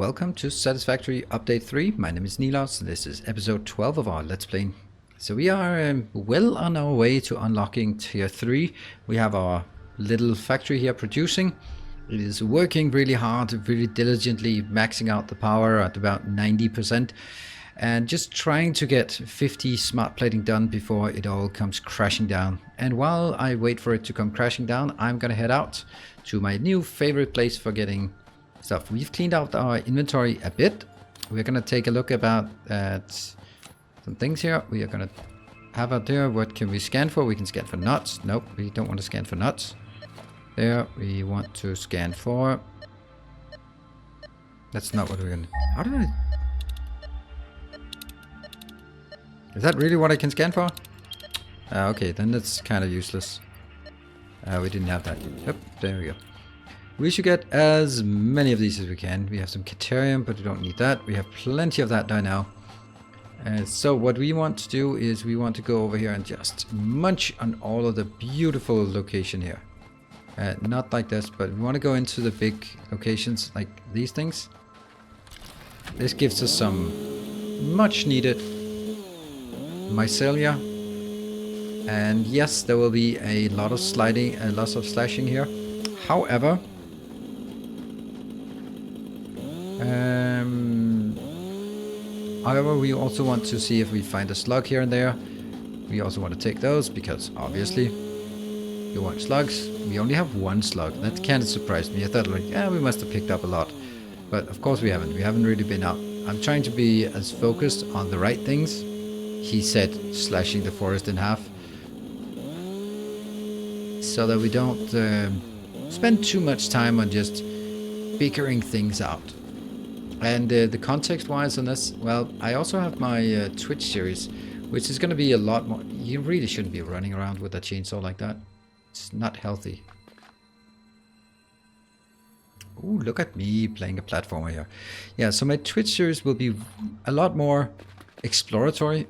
welcome to Satisfactory Update 3. My name is Nilaus. This is episode 12 of our Let's Play. So we are well on our way to unlocking tier 3. We have our little factory here producing. It is working really hard, really diligently, maxing out the power at about 90%. And just trying to get 50 smart plating done before it all comes crashing down. And while I wait for it to come crashing down, I'm gonna head out to my new favorite place for getting stuff. We've cleaned out our inventory a bit. We're gonna take a look at some things here. We are gonna have out there, what can we scan for? We can scan for nuts. Nope, we don't want to scan for nuts. There, we want to scan for... That's not what we're gonna... How did I... Is that really what I can scan for? Okay, then that's kind of useless. We didn't have that. Yep, there we go. We should get as many of these as we can. We have some Caterium, but we don't need that. We have plenty of that by now. So what we want to do is we want to go over here and just munch on all of the beautiful location here. Not like this, but we want to go into the big locations like these things. This gives us some much needed mycelia. And yes, there will be a lot of sliding and lots of slashing here. However, we also want to see if we find a slug here and there. We also want to take those because obviously we want slugs. We only have one slug. That kind of surprised me. I thought like, yeah, we must have picked up a lot. But of course we haven't. We haven't really been out. I'm trying to be as focused on the right things. He said slashing the forest in half. So that we don't spend too much time on just bickering things out. And the context-wise on this, well, I also have my Twitch series, which is going to be a lot more... You really shouldn't be running around with a chainsaw like that. It's not healthy. Ooh, look at me playing a platformer here. Yeah, so my Twitch series will be a lot more exploratory.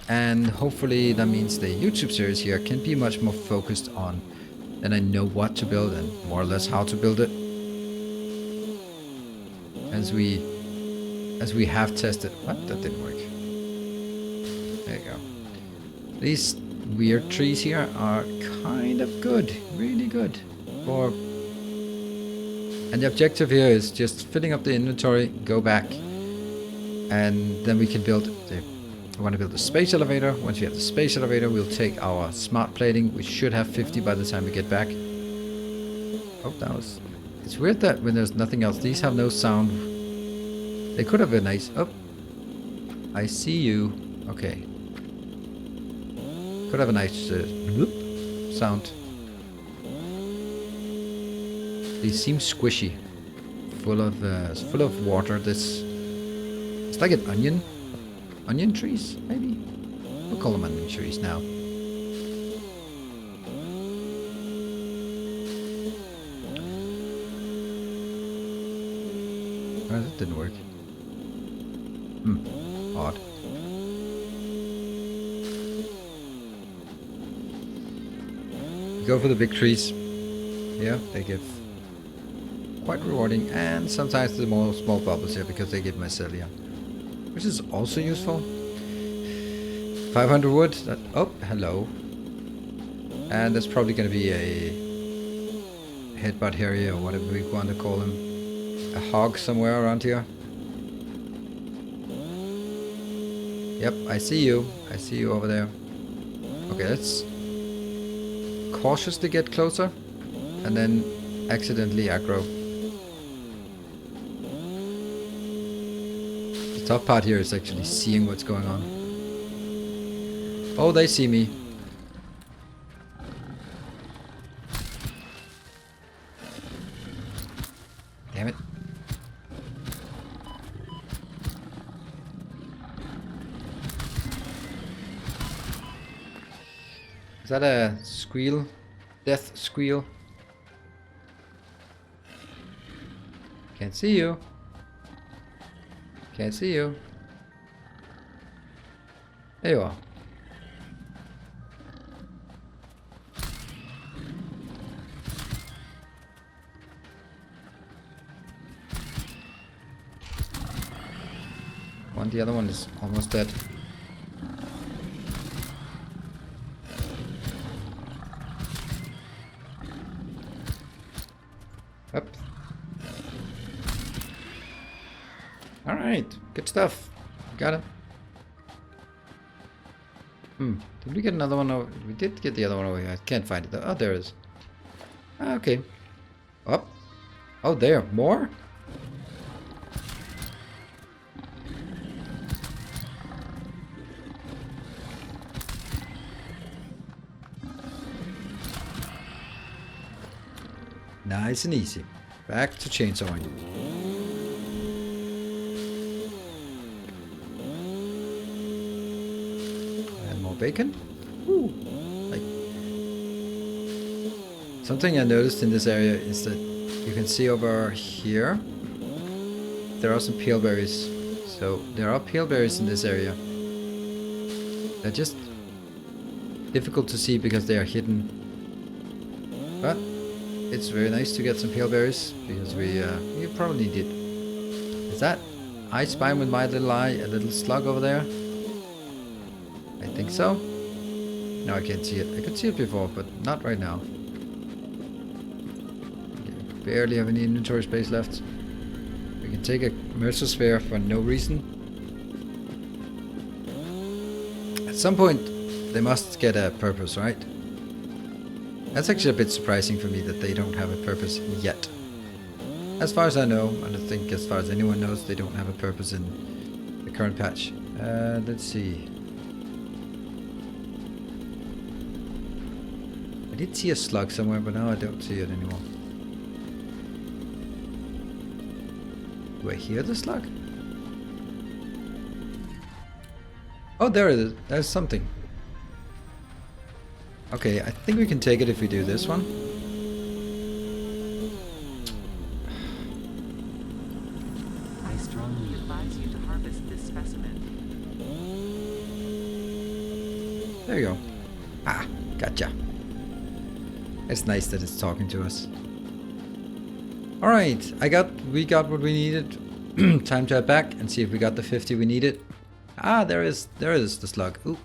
And hopefully that means the YouTube series here can be much more focused on... And I know what to build and more or less how to build it. As we have tested. What? That didn't work. There you go. These weird trees here are kind of good. Really good. And the objective here is just filling up the inventory, go back, and then we can build I want to build a space elevator. Once we have the space elevator, we'll take our smart plating. We should have 50 by the time we get back. Oh, that was... It's weird that when there's nothing else, these have no sound. They could have a nice... Oh, I see you. Okay. Could have a nice bloop sound. These seem squishy. Full of water. It's like an onion. Onion trees, maybe? We'll call them onion trees now. Oh, that didn't work. Odd. Go for the big trees. Yeah, they give quite rewarding, and sometimes the more small bubbles here because they give mycelia. Which is also useful. 500 wood. Oh, hello. And there's probably going to be a headbutt harrier or whatever we want to call him. A hog somewhere around here. Yep, I see you. I see you over there. Okay, let's cautiously get closer and then accidentally aggro. The tough part here is actually seeing what's going on. Oh, they see me. Damn it. Is that a squeal? Death squeal? Can't see you. Can't see you. There you are. And the other one is almost dead. Up. Alright, good stuff. Got it. Did we get another one over? We did get the other one over here. I can't find it though. Oh, there it is. Okay. Up. Oh, there. More? Nice and easy. Back to chainsawing. And more bacon. Ooh. Like, something I noticed in this area is that you can see over here there are some peelberries. So there are peelberries in this area. They're just difficult to see because they are hidden. But it's very nice to get some peelberries because we probably need it. Is that I spy with my little eye a little slug over there? I think so. No, I can't see it. I could see it before, but not right now. Okay, barely have any inventory space left. We can take a Mercer Sphere for no reason. At some point, they must get a purpose, right? That's actually a bit surprising for me that they don't have a purpose yet. As far as I know, and I think as far as anyone knows, they don't have a purpose in the current patch. Let's see. I did see a slug somewhere, but now I don't see it anymore. Do I hear the slug? Oh, there it is. There's something. Okay, I think we can take it if we do this one. I strongly advise you to harvest this specimen. There you go. Ah, gotcha. It's nice that it's talking to us. Alright, we got what we needed. Time to head back and see if we got the 50 we needed. Ah, there is the slug. Oop.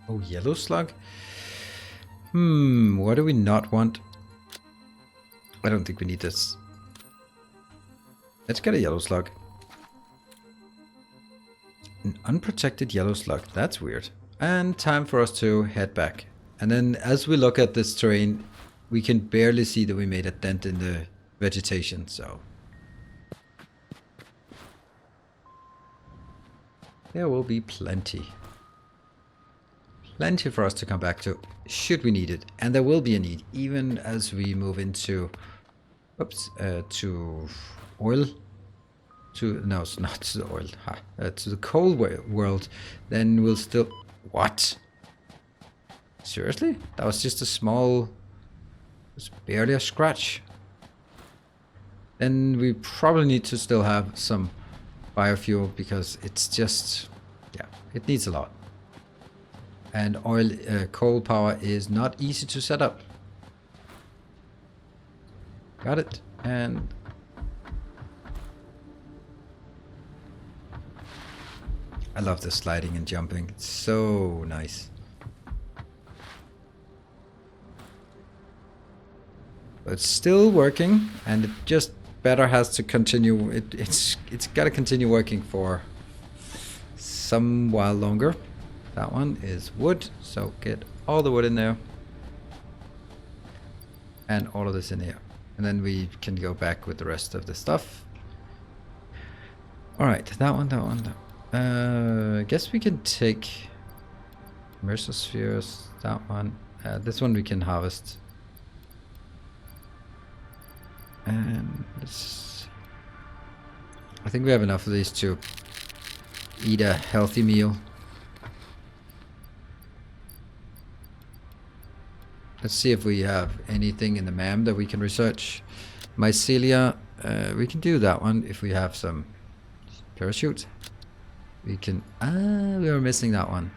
Oh, yellow slug? What do we not want? I don't think we need this. Let's get a yellow slug. An unprotected yellow slug. That's weird. And time for us to head back. And then as we look at this terrain, we can barely see that we made a dent in the vegetation, so there will be plenty. Plenty for us to come back to, should we need it. And there will be a need, even as we move into, to oil. No, it's not to the oil. To the coal world. Then we'll still... What? Seriously? That was just a small... It was barely a scratch. Then we probably need to still have some biofuel because it's just... Yeah, it needs a lot. And coal power is not easy to set up. Got it. And I love the sliding and jumping. It's so nice. But it's still working, and it just better has to continue. It's got to continue working for some while longer. That one is wood, so get all the wood in there. And all of this in here. And then we can go back with the rest of the stuff. Alright, that one. I guess we can take Mercer Spheres, that one. This one we can harvest. And this, I think we have enough of these to eat a healthy meal. Let's see if we have anything in the MAM that we can research. Mycelia, we can do that one if we have some parachutes. We can... we were missing that one.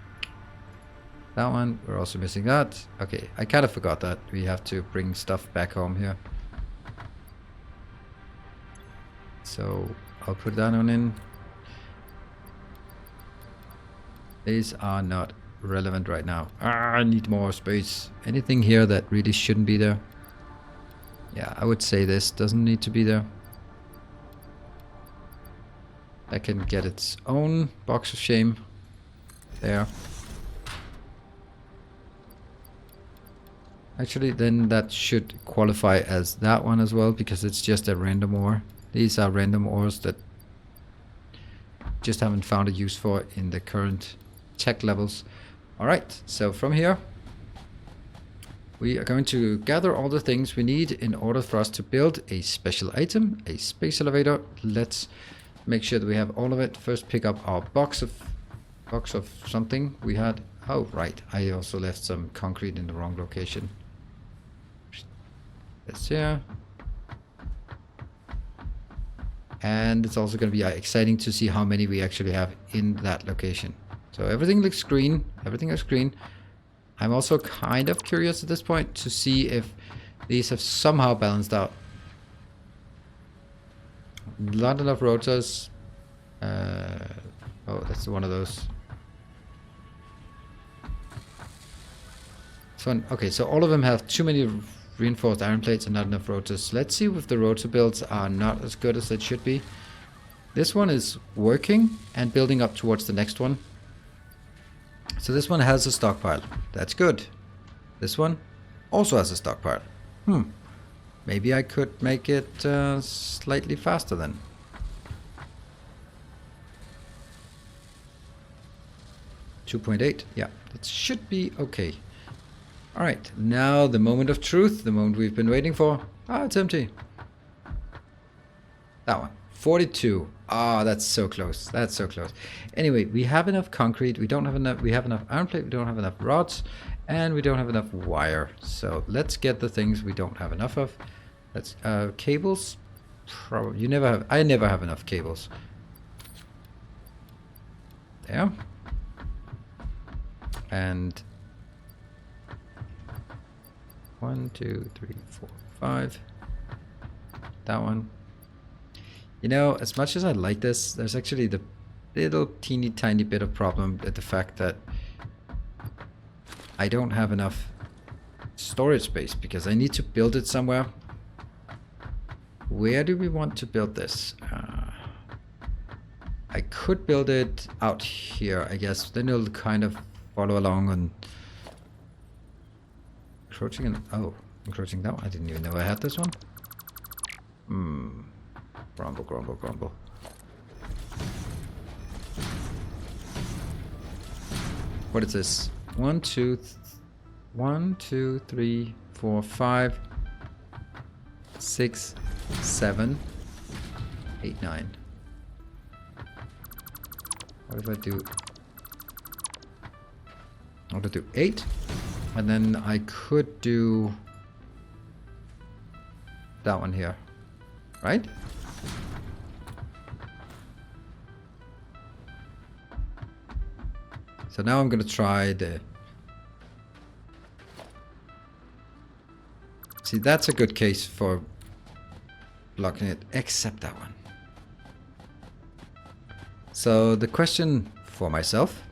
That one, we're also missing that. Okay, I kind of forgot that. We have to bring stuff back home here. So I'll put that one in. These are not relevant right now. I need more space. Anything here that really shouldn't be there? Yeah, I would say this doesn't need to be there. That can get its own box of shame. There. Actually, then that should qualify as that one as well, because it's just a random ore. These are random ores that just haven't found a use for in the current tech levels. Alright, so from here, we are going to gather all the things we need in order for us to build a special item, a space elevator. Let's make sure that we have all of it. First, pick up our box of something we had. Oh, right. I also left some concrete in the wrong location. That's here. And it's also going to be exciting to see how many we actually have in that location. So everything looks green. Everything looks green. I'm also kind of curious at this point to see if these have somehow balanced out. Not enough rotors. Oh, that's one of those. So, okay, so all of them have too many reinforced iron plates and not enough rotors. Let's see if the rotor builds are not as good as they should be. This one is working and building up towards the next one. So this one has a stockpile. That's good. This one also has a stockpile. Maybe I could make it slightly faster then. .8. Yeah, that should be okay. Alright, now the moment of truth, the moment we've been waiting for. Ah, it's empty. That one. 42. Ah, that's so close. That's so close. Anyway, we have enough concrete. We don't have enough. We have enough iron plate. We don't have enough rods, and we don't have enough wire. So let's get the things we don't have enough of. Let's cables. Probably you never have. I never have enough cables. There. And 1, 2, 3, 4, 5. That one. You know, as much as I like this, there's actually the little teeny tiny bit of problem with the fact that I don't have enough storage space because I need to build it somewhere. Where do we want to build this? I could build it out here, I guess. Then it'll kind of follow along on encroaching and encroaching that one. I didn't even know I had this one. Grumble, grumble, grumble. What is this? 1, 2, 3, 4, 5, 6, 7, 8, 9. What if I do? I want to do 8, and then I could do that one here, right? So now I'm going to try the... See, that's a good case for blocking it, except that one. So the question for myself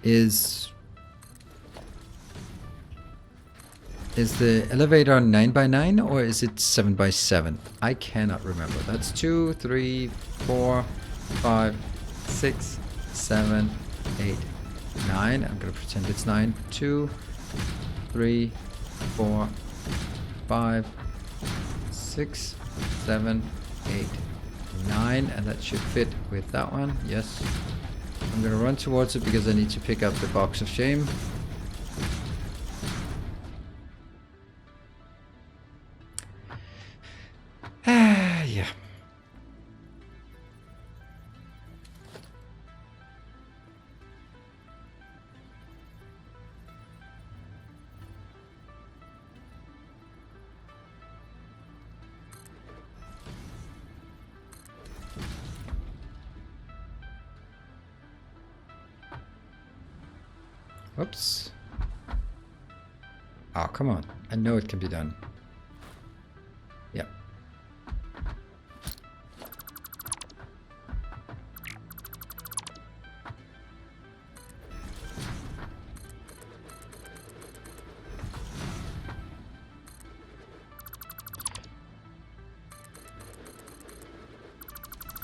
is the elevator 9x9 or is it 7x7? I cannot remember. That's 2, 3, 4, 5, 6, 7, 8, 9. I'm going to pretend it's 9. 2, 3, 4, 5, 6, 7, 8, 9. And that should fit with that one. Yes. I'm going to run towards it because I need to pick up the box of shame. Yeah. Whoops. Oh, come on. I know it can be done. Yeah.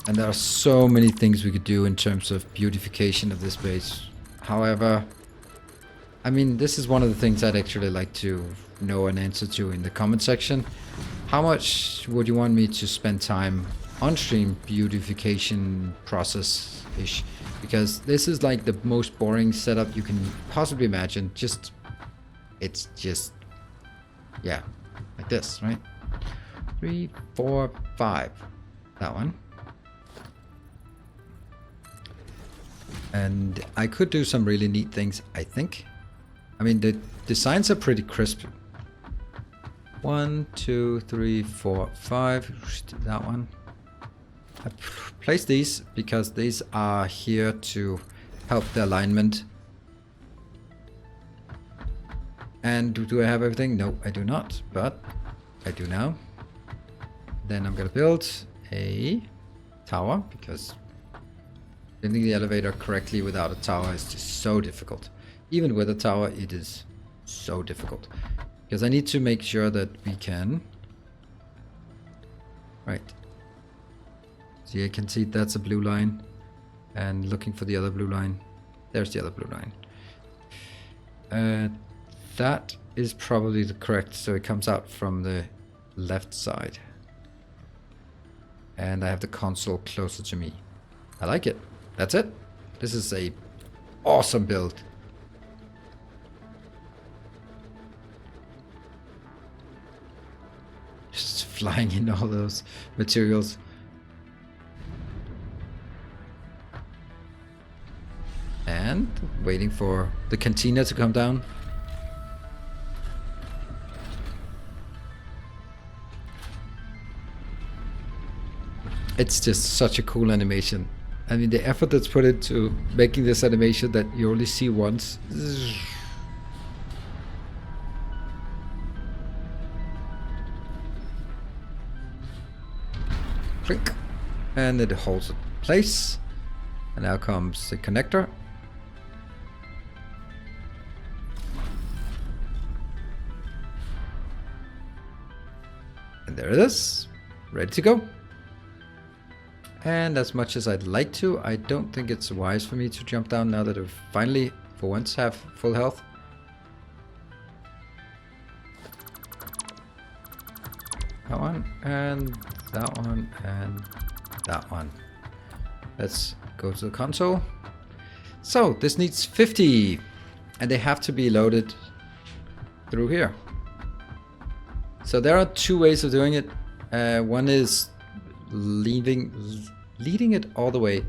And there are so many things we could do in terms of beautification of this base. However, I mean, this is one of the things I'd actually like to know an answer to in the comment section. How much would you want me to spend time on stream beautification process-ish? Because this is like the most boring setup you can possibly imagine. It's just, yeah, like this, right? 3, 4, 5. That one. And I could do some really neat things, I think. I mean, the designs are pretty crisp. 1, 2, 3, 4, 5. That one. I placed these because these are here to help the alignment. And do I have everything? No, I do not, but I do now. Then I'm gonna build a tower, because building the elevator correctly without a tower is just so difficult. Even with a tower, it is so difficult. Because I need to make sure that we can... Right. See, I can see that's a blue line. And looking for the other blue line. There's the other blue line. That is probably the correct, so it comes out from the left side. And I have the console closer to me. I like it. That's it. This is a awesome build. Just flying in all those materials. And waiting for the cantina to come down. It's just such a cool animation. I mean, the effort that's put into making this animation that you only see once. Click. And it holds it in place. And now comes the connector. And there it is. Ready to go. And as much as I'd like to, I don't think it's wise for me to jump down now that I finally, for once, have full health. That one, and that one, and that one. Let's go to the console. So, this needs 50, and they have to be loaded through here. So there are two ways of doing it. One is leading it all the way,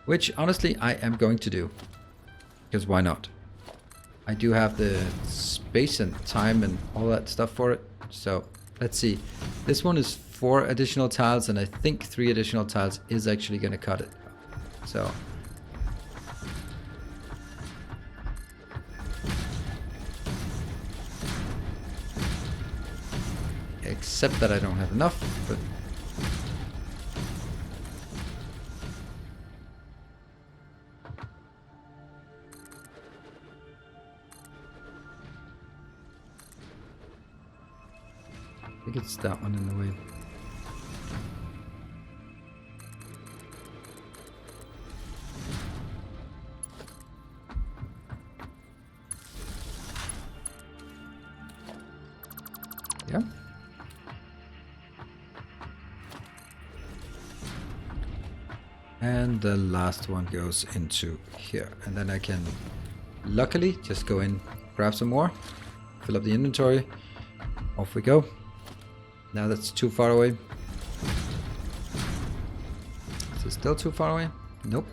which honestly I am going to do, because why not? I do have the space and time and all that stuff for it. So let's see. This one is 4 additional tiles, and I think 3 additional tiles is actually going to cut it. So except that I don't have enough, but I think it's that one in the way. Yeah. And the last one goes into here. And then I can luckily just go in, grab some more, fill up the inventory. Off we go. Now that's too far away. Is it still too far away? Nope.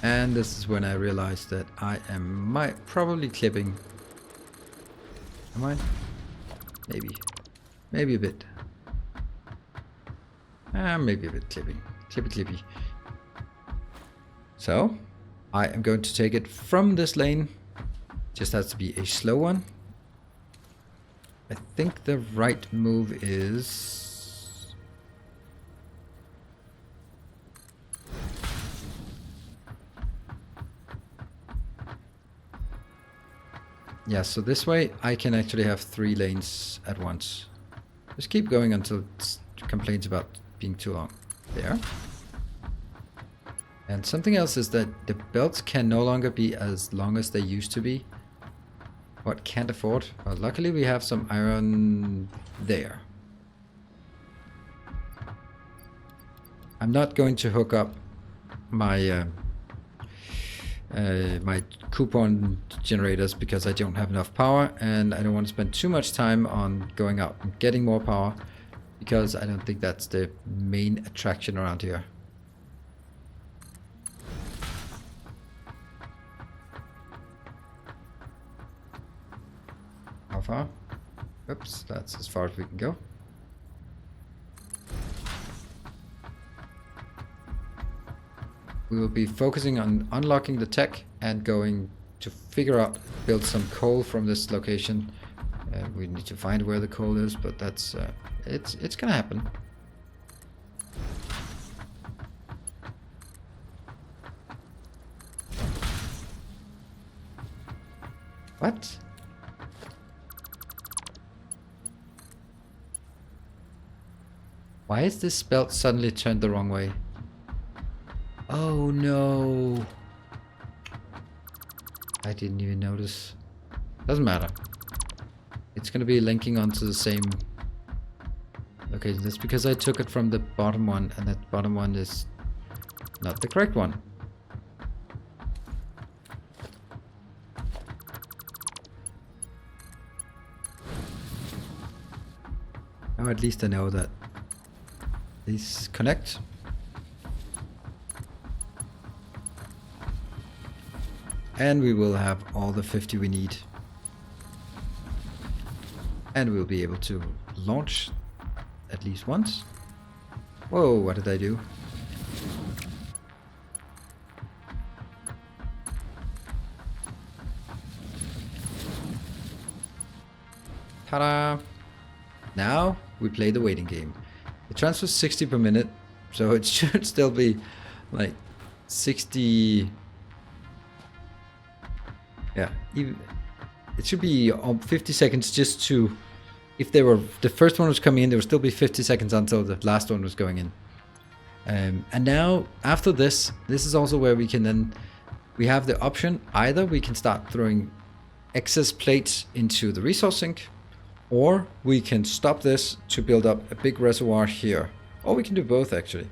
And this is when I realized that I am probably clipping. Am I? Maybe. Maybe a bit. Maybe a bit clippy. Clippy. So, I am going to take it from this lane. Just has to be a slow one. I think the right move is... Yeah, so this way I can actually have 3 lanes at once. Just keep going until it complains about being too long. There. And something else is that the belts can no longer be as long as they used to be. What can't afford? Well, luckily we have some iron there. I'm not going to hook up my my coupon generators because I don't have enough power, and I don't want to spend too much time on going out and getting more power because I don't think that's the main attraction around here. How far? Oops, that's as far as we can go. We will be focusing on unlocking the tech and going to figure out, build some coal from this location. We need to find where the coal is, but that's it's gonna happen. What? Why is this belt suddenly turned the wrong way? Oh no. I didn't even notice. Doesn't matter. It's gonna be linking onto the same location. That's because I took it from the bottom one, and that bottom one is not the correct one. Now at least I know that these connect. And we will have all the 50 we need. And we'll be able to launch at least once. Whoa, what did I do? Ta-da! Now we play the waiting game. It transfers 60 per minute, so it should still be like 60. Yeah, even it should be 50 seconds just to, if they were, the first one was coming in, there would still be 50 seconds until the last one was going in. And now after this is also where we can then, we have the option, either we can start throwing excess plates into the resource sink, or we can stop this to build up a big reservoir here. Or we can do both actually.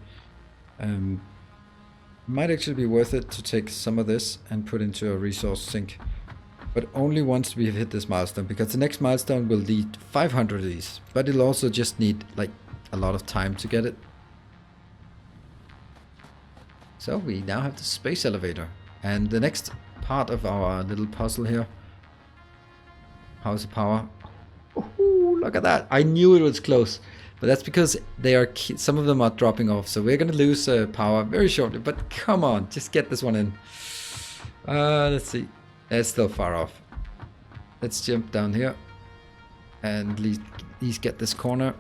Might actually be worth it to take some of this and put into a resource sink. But only once we have hit this milestone, because the next milestone will need 500 of these. But it'll also just need like a lot of time to get it. So we now have the space elevator. And the next part of our little puzzle here. How's the power? Ooh, look at that. I knew it was close. But that's because they are some of them are dropping off. So we're going to lose power very shortly. But come on, just get this one in. Let's see. It's still far off. Let's jump down here. And at least get this corner.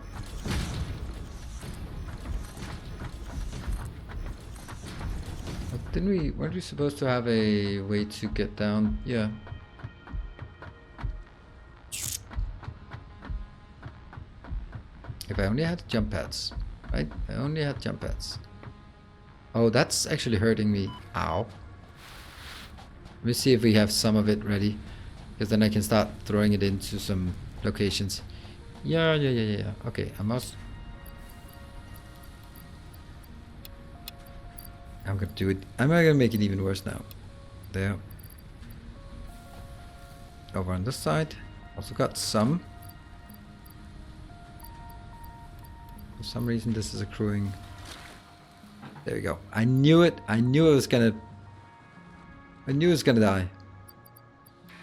But weren't we supposed to have a way to get down? Yeah. If I only had jump pads, right? I only had jump pads. Oh, that's actually hurting me. Ow. Let me see if we have some of it ready, because then I can start throwing it into some locations. Yeah. Okay, I'm gonna do it. I'm gonna make it even worse now. There. Over on this side. Also got some. For some reason this is accruing. There we go. I knew it. I knew it was gonna die.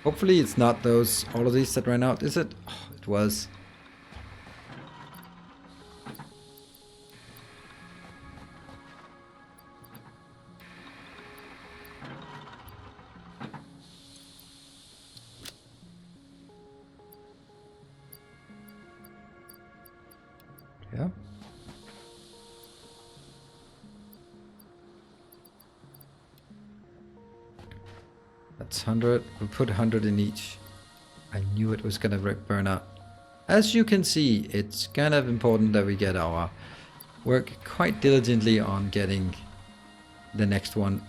Hopefully it's not all of these that ran out, is it? Oh, it was. Yeah. That's 100. We'll put 100 in each. I knew it was gonna burn out. As you can see, it's kind of important that we get our work quite diligently on getting the next one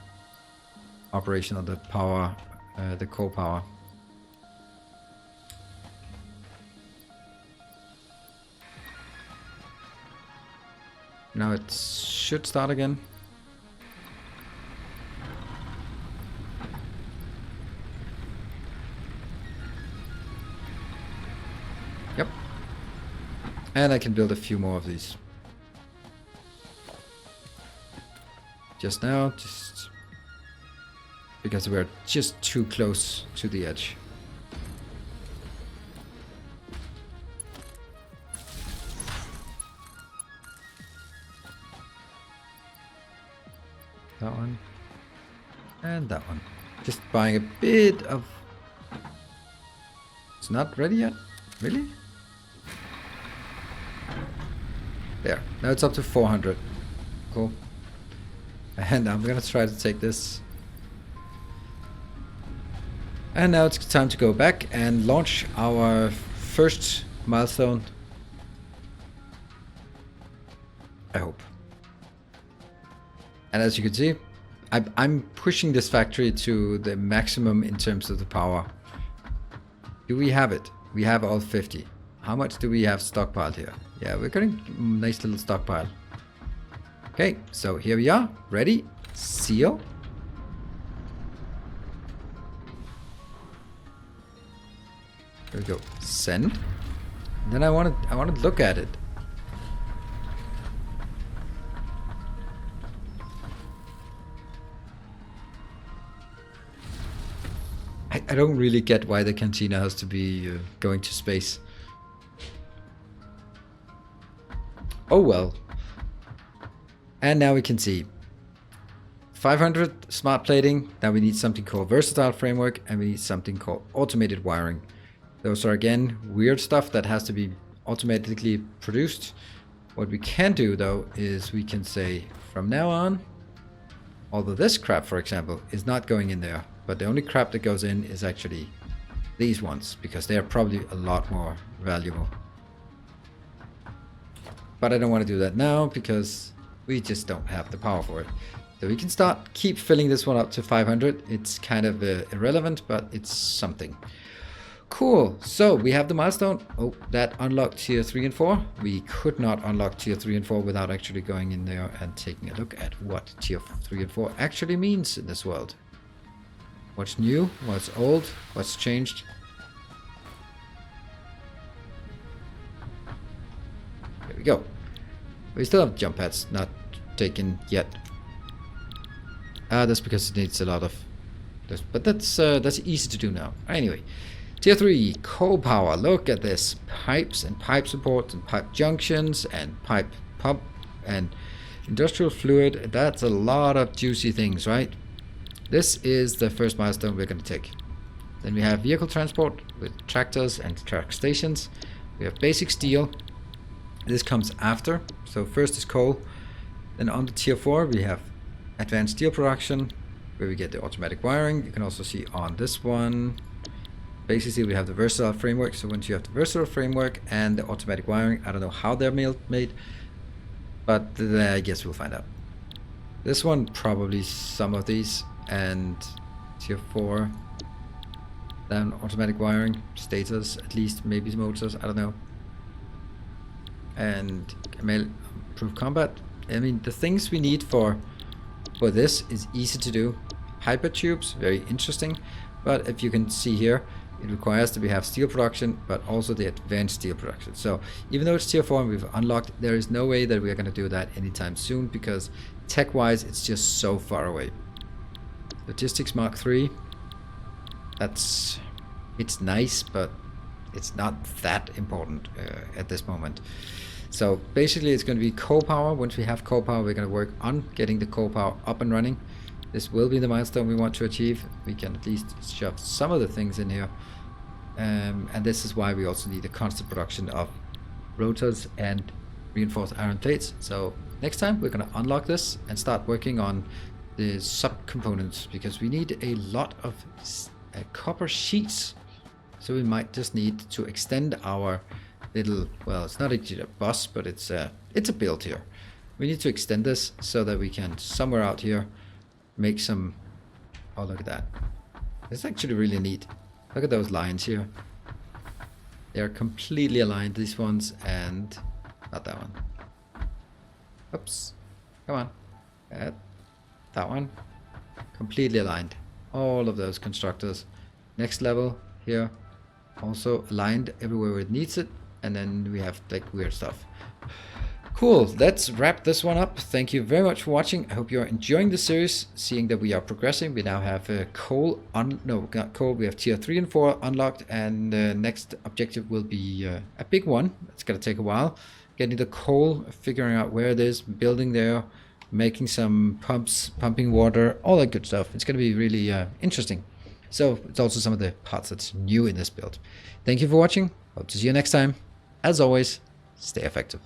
operational, the power, the coal power. Now it should start again. Yep. And I can build a few more of these. Just now, just because we're just too close to the edge. That one. And that one. Just buying a bit of... It's not ready yet? Really? There. Now it's up to 400. Cool. And I'm gonna try to take this. And now it's time to go back and launch our first milestone. I hope. And as you can see, I'm pushing this factory to the maximum in terms of the power. Do we have it? We have all 50. How much do we have stockpiled here? Yeah, we're getting a nice little stockpile. Okay, so here we are. Ready? Seal. There we go. Send. And then I want to look at it. I don't really get why the cantina has to be going to space. Oh well. And now we can see 500 smart plating. Now we need something called versatile framework, and we need something called automated wiring. Those are again weird stuff that has to be automatically produced. What we can do though is we can say from now on, although this crap for example is not going in there, but the only crap that goes in is actually these ones, because they are probably a lot more valuable. But I don't want to do that now because we just don't have the power for it. So we can keep filling this one up to 500. It's kind of irrelevant, but it's something. Cool. So we have the milestone. Oh, that unlocked tier 3 and 4. We could not unlock tier 3 and 4 without actually going in there and taking a look at what tier 3 and 4 actually means in this world. What's new? What's old? What's changed? There we go. We still have jump pads not taken yet. That's because it needs a lot of this, but that's easy to do now. Anyway, tier 3 coal power. Look at this: pipes and pipe support and pipe junctions and pipe pump and industrial fluid. That's a lot of juicy things, right? This is the first milestone we're going to take. Then we have vehicle transport with tractors and track stations. We have basic steel. This comes after. So first is coal. Then on the tier 4 we have advanced steel production, where we get the automatic wiring. You can also see on this one, basically we have the versatile framework. So once you have the versatile framework and the automatic wiring, I don't know how they're made, but I guess we'll find out. This one, probably some of these. And tier 4, then automatic wiring, stators, at least, maybe motors, I don't know. And improved combat. I mean, the things we need for this is easy to do. Hypertubes, very interesting, but if you can see here, it requires that we have steel production, but also the advanced steel production. So even though it's tier 4 and we've unlocked, there is no way that we are going to do that anytime soon, because tech-wise, it's just so far away. Logistics Mark 3. It's nice, but it's not that important at this moment. So basically it's going to be coal power. Once we have coal power, we're going to work on getting the coal power up and running. This will be the milestone we want to achieve. We can at least shove some of the things in here. And this is why we also need a constant production of rotors and reinforced iron plates. So next time we're going to unlock this and start working on the sub-components, because we need a lot of copper sheets. So we might just need to extend our little, well, it's not actually a bus, but it's a build here. We need to extend this so that we can, somewhere out here, make some, oh, look at that. It's actually really neat. Look at those lines here. They're completely aligned, these ones, and not that one. Oops. Come on. That one. Completely aligned. All of those constructors. Next level here. Also aligned everywhere where it needs it. And then we have like weird stuff. Cool, let's wrap this one up. Thank you very much for watching. I hope you're enjoying the series, seeing that we are progressing. We now have coal, not coal, we have tier 3 and 4 unlocked, and next objective will be a big one. It's gonna take a while. Getting the coal, figuring out where it is, building there, making some pumps, pumping water, all that good stuff. It's gonna be really interesting. So it's also some of the parts that's new in this build. Thank you for watching. Hope to see you next time. As always, stay effective.